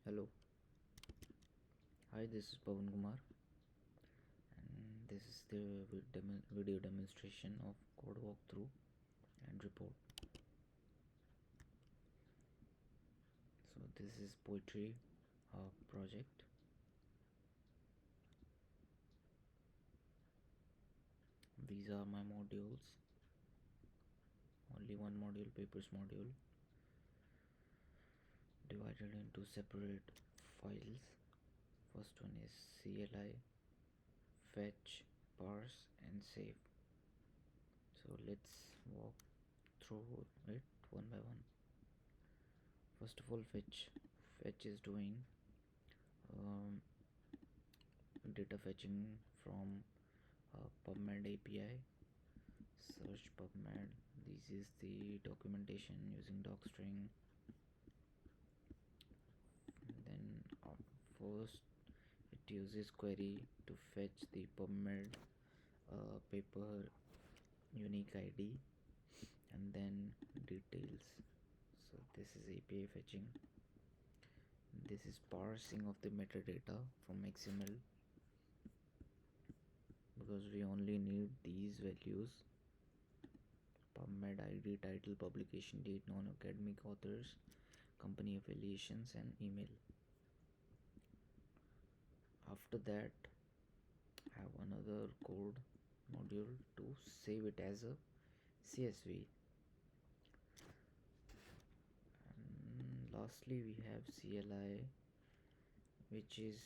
Hello, hi, this is Pawan Kumar, and this is the video demonstration of code walkthrough and report. So, this is poetry project. These are my modules. Only one module, papers module, divided into separate files. First one is CLI, fetch, parse, and save. So let's walk through it one by one. First of all, fetch is doing data fetching from PubMed API. Search PubMed. This is the documentation using docstring. And then first it uses query to fetch the PubMed paper unique ID and then details. So this is API fetching. This is parsing of the metadata from XML, because we only need these values: PubMed ID, title, publication date, non-academic authors, company affiliations, and email. After that, I have another code module to save it as a CSV. And lastly, we have CLI, which is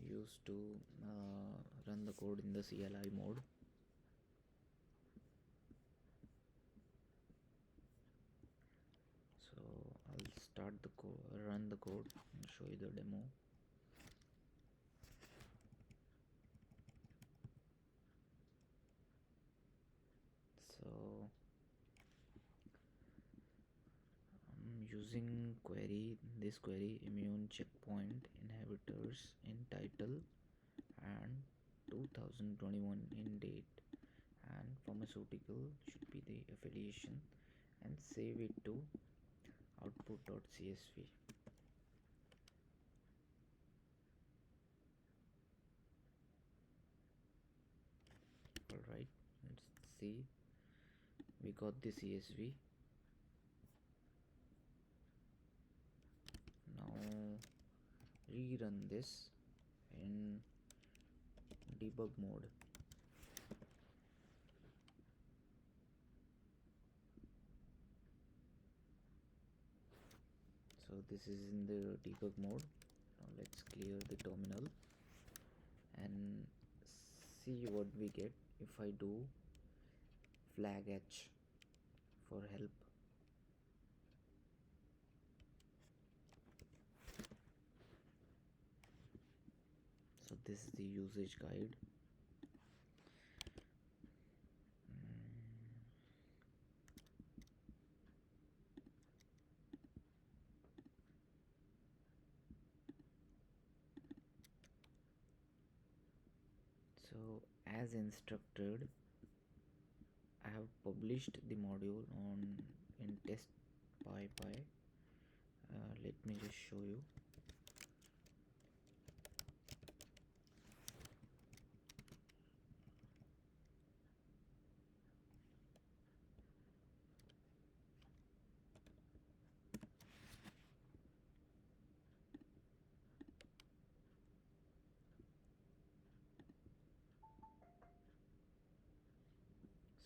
used to run the code in the CLI mode. So I'll start the code, run the code, and show you the demo. So I'm using this query immune checkpoint inhibitors in title and 2021 in date, and pharmaceutical should be the affiliation, and save it to output.csv. Alright, let's see, we got the CSV. Now rerun this in debug mode. So this is in the debug mode. Now let's clear the terminal and see what we get if I do flag H for help. So this is the usage guide. So as instructed, I have published the module in test PyPy. Let me just show you.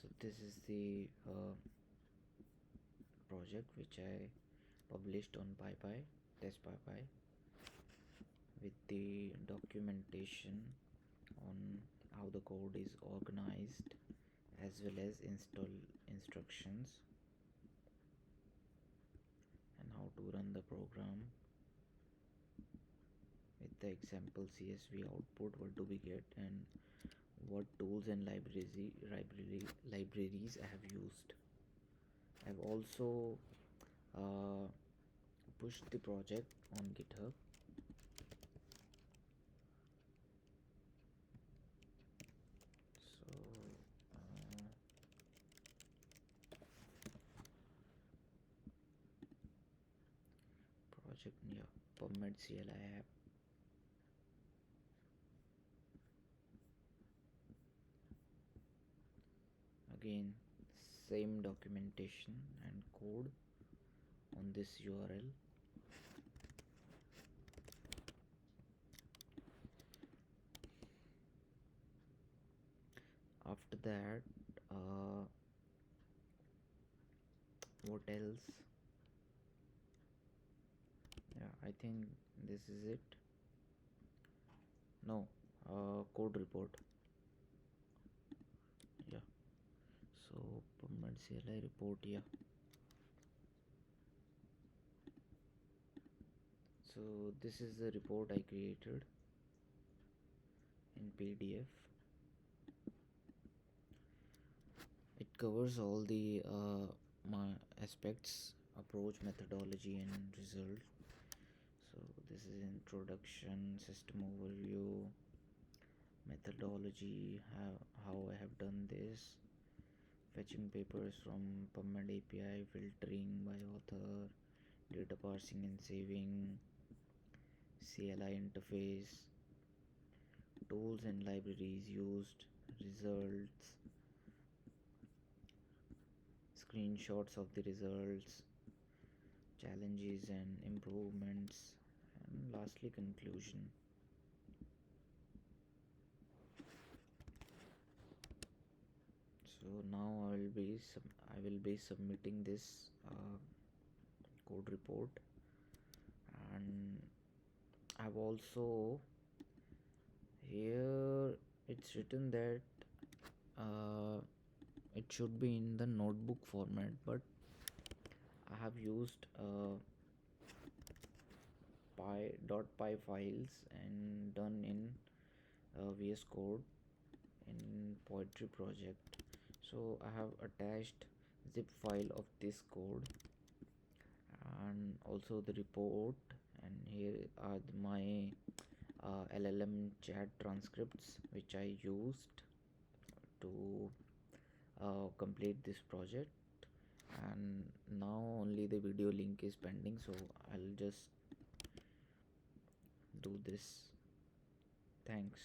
So this is the project which I published on PyPy, test PyPy, with the documentation on how the code is organized as well as install instructions and how to run the program. With the example CSV output, what do we get and what tools and libraries I have used. I have also pushed the project on GitHub. So project. Yeah, PubMed CLI app. Again, same documentation and code on this URL. After that, what else? Yeah, I think this is it. No, code report. Yeah, so PubMed CLI report. Yeah, so this is the report I created in PDF. It covers all the my aspects: approach, methodology, and result. So this is introduction, system overview, methodology, how I have done this, fetching papers from PubMed API, filtering by author, data parsing and saving, CLI interface, tools and libraries used, results, screenshots of the results, challenges and improvements, and lastly conclusion. So now I will be submitting this code report, and I've also here it's written that uh, it should be in the notebook format, but I have used .py files and done in VS Code in Poetry project. So I have attached zip file of this code and also the report, and here are my LLM chat transcripts which I used to complete this project. And now only the video link is pending, so I'll just do this. Thanks.